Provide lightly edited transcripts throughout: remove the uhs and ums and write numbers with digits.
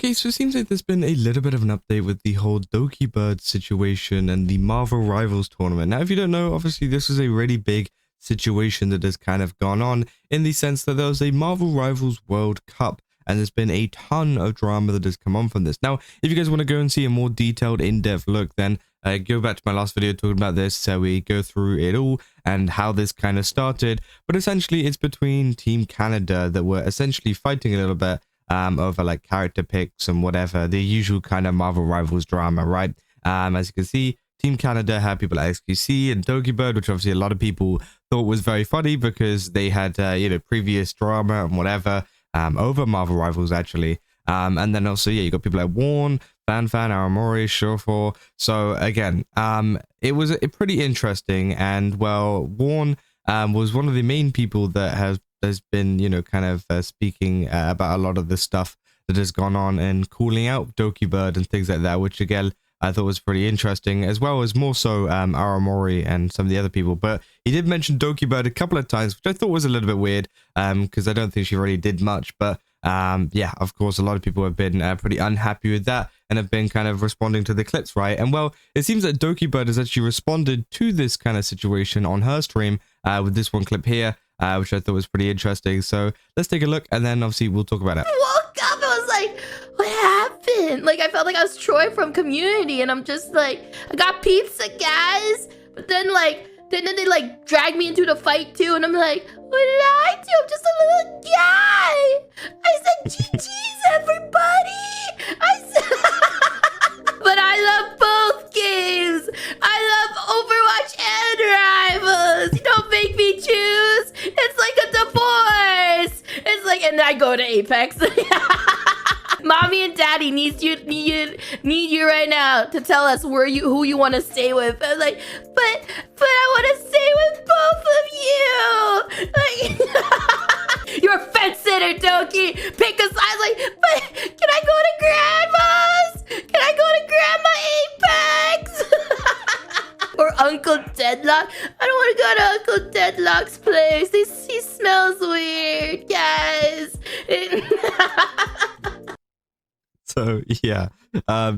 Okay, so it seems like there's been a little bit of an update with the whole Doki Bird situation and the Marvel Rivals tournament. Now, if you don't know, obviously this is a really big situation that has kind of gone on in the sense that there was a Marvel Rivals World Cup, and there's been a ton of drama that has come on from this. Now, if you guys want to go and see a more detailed, in-depth look, then go back to my last video talking about this, so we go through it all and how this kind of started. But essentially, it's between Team Canada that were essentially fighting a little bit over like character picks and whatever, the usual kind of Marvel Rivals drama, right? As you can see, Team Canada had people like XQC and Doki Bird, which obviously a lot of people thought was very funny because they had previous drama and whatever over Marvel Rivals actually. And then also, yeah, you got people like Warn, Fan, Aramori, Showfor. So again, it was pretty interesting, and well, Warn was one of the main people that has been, kind of speaking about a lot of the stuff that has gone on and calling out Doki Bird and things like that, which again, I thought was pretty interesting, as well as more so Aramori and some of the other people. But he did mention Doki Bird a couple of times, which I thought was a little bit weird, because I don't think she really did much. But yeah, of course, a lot of people have been pretty unhappy with that and have been kind of responding to the clips, right? And well, it seems that Doki Bird has actually responded to this kind of situation on her stream with this one clip here, which I thought was pretty interesting. So let's take a look, and then obviously we'll talk about it. I woke up, I was like, what happened? Like, I felt like I was Troy from Community, and I'm just like, I got pizza, guys. But then they like dragged me into the fight too, and I'm like, what did I do? I'm just a little guy. I said, GG's, everybody. I said, but I love both games. I love Overwatch and Rivals. You don't make me choose. It's like a divorce. It's like, and I go to Apex. Mommy and Daddy need you right now to tell us who you want to stay with. I was like, but I want to stay with both of you. Like, you're a fence sitter, Doki. Pick a side. Like, but can I go to Grandma's? Can I go to Grandma Apex? Or Uncle Deadlock? I don't want to go to Uncle Deadlock's place. He smells weird, guys. So yeah,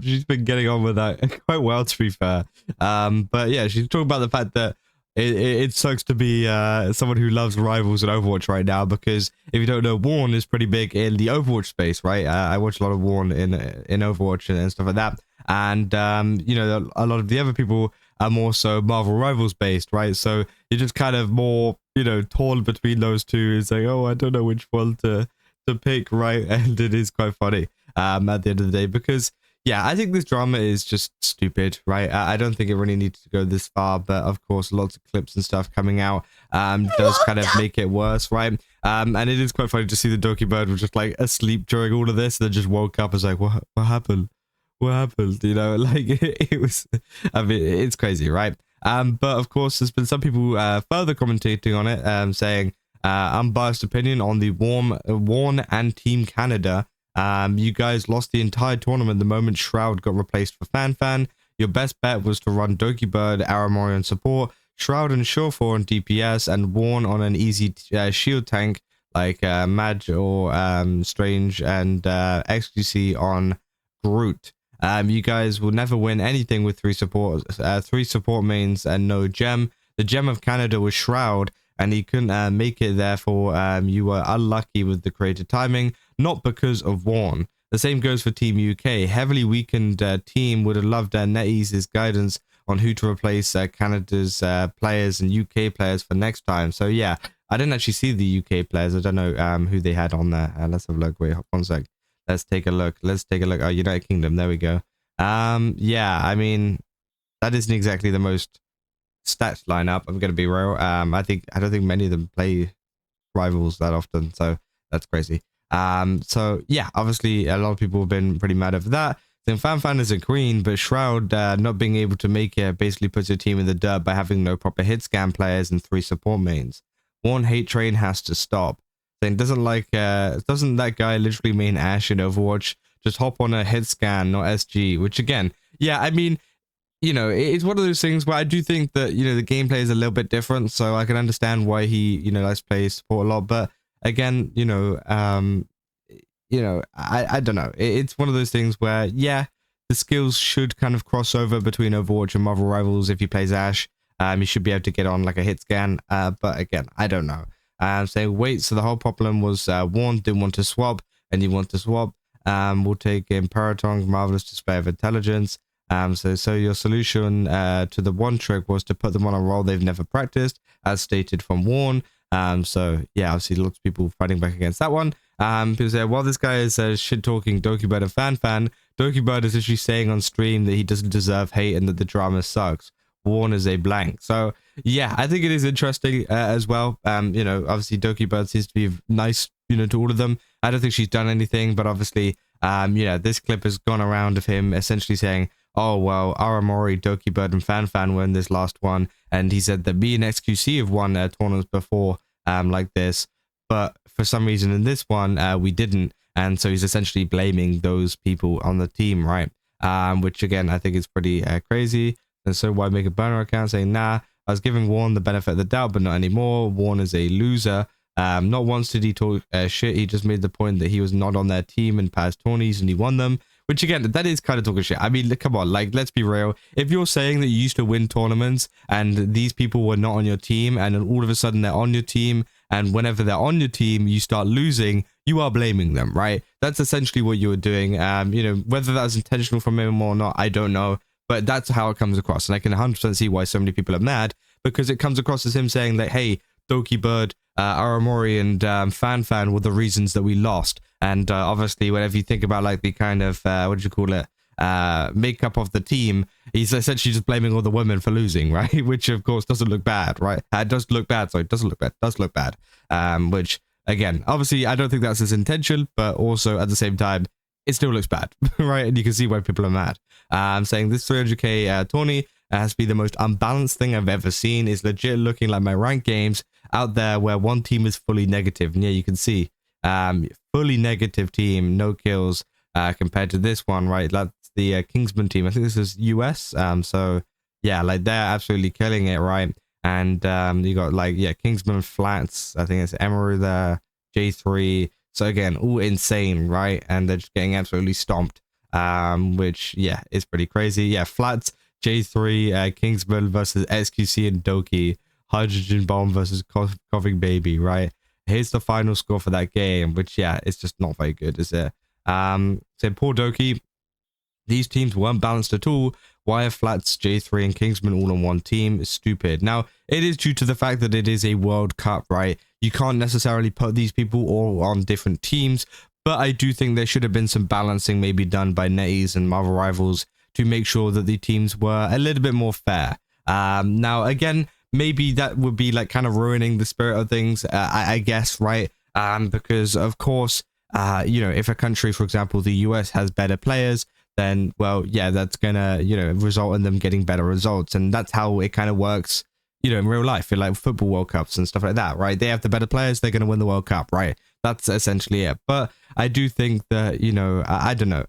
she's been getting on with that quite well, to be fair. But yeah, she's talking about the fact that it sucks to be someone who loves Rivals and Overwatch right now, because if you don't know, Warn is pretty big in the Overwatch space, right? I watch a lot of Warn in Overwatch and stuff like that, and a lot of the other people are more so Marvel Rivals based, right? So you're just kind of more torn between those two. It's like, oh, I don't know which one to pick, right? And it is quite funny at the end of the day, because yeah, I think this drama is just stupid, right? I don't think it really needs to go this far, but of course lots of clips and stuff coming out does kind of make it worse, right? And it is quite funny to see the Doki Bird was just like asleep during all of this, and then just woke up and was like, what happened? What happened? Like it was, I mean, it's crazy, right? But of course there's been some people further commentating on it, saying unbiased opinion on the Warn and Team Canada. You guys lost the entire tournament the moment Shroud got replaced for Fan. Your best bet was to run Doki Bird, Aramori on support, Shroud and Showfor on DPS, and Warn on an easy shield tank like Madge or Strange, and XQC on Groot. You guys will never win anything with three support mains and no gem. The gem of Canada was Shroud, and he couldn't make it, therefore you were unlucky with the created timing, not because of Warn. The same goes for Team UK. Heavily weakened team would have loved NetEase's guidance on who to replace Canada's players and UK players for next time. So yeah, I didn't actually see the UK players. I don't know who they had on there. Let's have a look. Wait, one sec. Let's take a look. Oh, United Kingdom. There we go. Yeah, I mean, that isn't exactly the most stats lineup. I'm gonna be real. I don't think many of them play Rivals that often, so that's crazy. So yeah, obviously a lot of people have been pretty mad over that. Then Fan is a green, but Shroud not being able to make it basically puts your team in the dirt by having no proper hit scan players and 3 support mains. Warn hate train has to stop. Saying doesn't that guy literally main Ashe in Overwatch? Just hop on a hit scan, not SG. Which again, yeah, I mean, it's one of those things where I do think that the gameplay is a little bit different, so I can understand why he likes to play support a lot. But again, you know, I don't know. It's one of those things where, yeah, the skills should kind of cross over between Overwatch and Marvel Rivals. If you play Ash, you should be able to get on like a hit scan. But again, I don't know. Saying wait, so the whole problem was Warn didn't want to swap, and you want to swap. We'll take Imperatong's marvelous display of intelligence. So your solution to the one trick was to put them on a role they've never practiced, as stated from Warn. So yeah, obviously lots of people fighting back against that one. People say, while this guy is shit talking Dokibird and Fan, Dokibird is actually saying on stream that he doesn't deserve hate and that the drama sucks. Warn is a blank. So yeah, I think it is interesting as well. You know, obviously Dokibird seems to be nice, you know, to all of them. I don't think she's done anything, but obviously, yeah, this clip has gone around of him essentially saying, oh, well, Aramori, Dokibird, and Fan were in this last one. And he said that me and XQC have won tournaments before like this. But for some reason in this one, we didn't. And so he's essentially blaming those people on the team, right? Which, again, I think is pretty crazy. And so why make a burner account saying, nah, I was giving Warn the benefit of the doubt, but not anymore. Warn is a loser. Not once did he talk shit. He just made the point that he was not on their team in past tourneys and he won them. Which, again, that is kind of talking shit. I mean, come on, like, let's be real. If you're saying that you used to win tournaments and these people were not on your team and then all of a sudden they're on your team, and whenever they're on your team, you start losing, you are blaming them, right? That's essentially what you were doing. You know, whether that was intentional from him or not, I don't know. But that's how it comes across. And I can 100% see why so many people are mad, because it comes across as him saying that, hey, Doki Bird, Aramori, and Fan were the reasons that we lost. And obviously, whenever you think about like the kind of, what do you call it, makeup of the team, he's essentially just blaming all the women for losing, right? Which, of course, doesn't look bad, right? Does look bad, sorry, doesn't look bad, does look bad. Which, again, obviously, I don't think that's his intention, but also at the same time, it still looks bad, right? And you can see why people are mad. Saying this 300k tourney has to be the most unbalanced thing I've ever seen. It's legit looking like my ranked games out there where one team is fully negative. And yeah, you can see fully negative team, no kills compared to this one, right? That's the Kingsman team. I think this is US. So yeah, like they're absolutely killing it, right? And you got like, yeah, Kingsman Flats. I think it's Emery there, J3. So again, all insane, right? And they're just getting absolutely stomped, which, yeah, is pretty crazy. Yeah, Flats, J3, Kingsman versus XQC and Doki, Hydrogen Bomb versus Coughing Baby, right? Here's the final score for that game, which, yeah, it's just not very good, is it? So poor Doki, these teams weren't balanced at all. Why are Flats, J3, and Kingsman all on one team? It's stupid. Now, it is due to the fact that it is a World Cup, right? You can't necessarily put these people all on different teams, but I do think there should have been some balancing maybe done by NetEase and Marvel Rivals to make sure that the teams were a little bit more fair. Now, again, maybe that would be like kind of ruining the spirit of things, I guess, right? Because, of course, you know, if a country, for example, the US has better players, then, well, yeah, that's gonna, you know, result in them getting better results. And that's how it kind of works, you know, in real life, in like football World Cups and stuff like that, right? They have the better players, they're gonna win the World Cup, right? That's essentially it. But I do think that, you know, I don't know,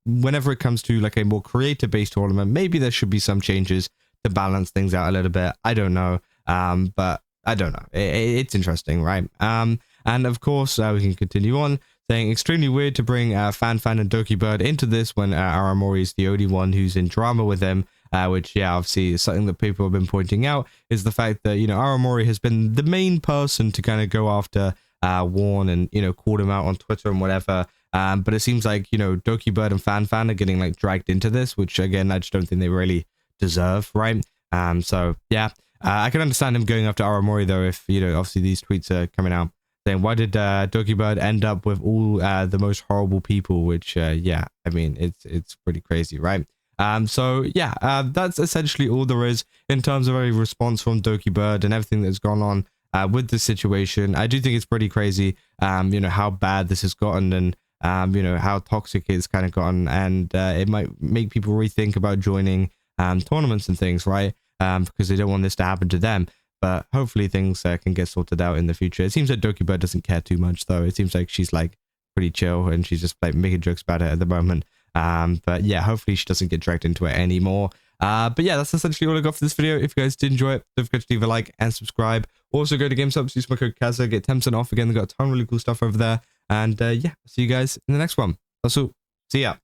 whenever it comes to like a more creator-based tournament, maybe there should be some changes to balance things out a little bit. I don't know, but I don't know. It's interesting, right? And of course, we can continue on. Saying extremely weird to bring Fan and Doki Bird into this when Aramori is the only one who's in drama with him, which, yeah, obviously is something that people have been pointing out, is the fact that, you know, Aramori has been the main person to kind of go after Warn and, you know, call him out on Twitter and whatever. But it seems like, you know, Doki Bird and Fan are getting like dragged into this, which, again, I just don't think they really deserve, right? So, yeah, I can understand him going after Aramori, though, if, you know, obviously these tweets are coming out. Saying, why did Doki Bird end up with all the most horrible people? Which, yeah, I mean, it's pretty crazy, right? So yeah, that's essentially all there is in terms of a response from Doki Bird and everything that's gone on with the situation. I do think it's pretty crazy, you know, how bad this has gotten and, you know, how toxic it's kind of gotten, and it might make people rethink about joining tournaments and things, right? Because they don't want this to happen to them. But hopefully things can get sorted out in the future. It seems like Doki Bird doesn't care too much, though. It seems like she's like pretty chill and she's just like making jokes about it at the moment. But yeah, hopefully she doesn't get dragged into it anymore. But yeah, that's essentially all I got for this video. If you guys did enjoy it, don't forget to leave a like and subscribe. Also go to GameStop, use my code Kazza, get 10% off. Again, they've got a ton of really cool stuff over there. And yeah, see you guys in the next one. Also, see ya.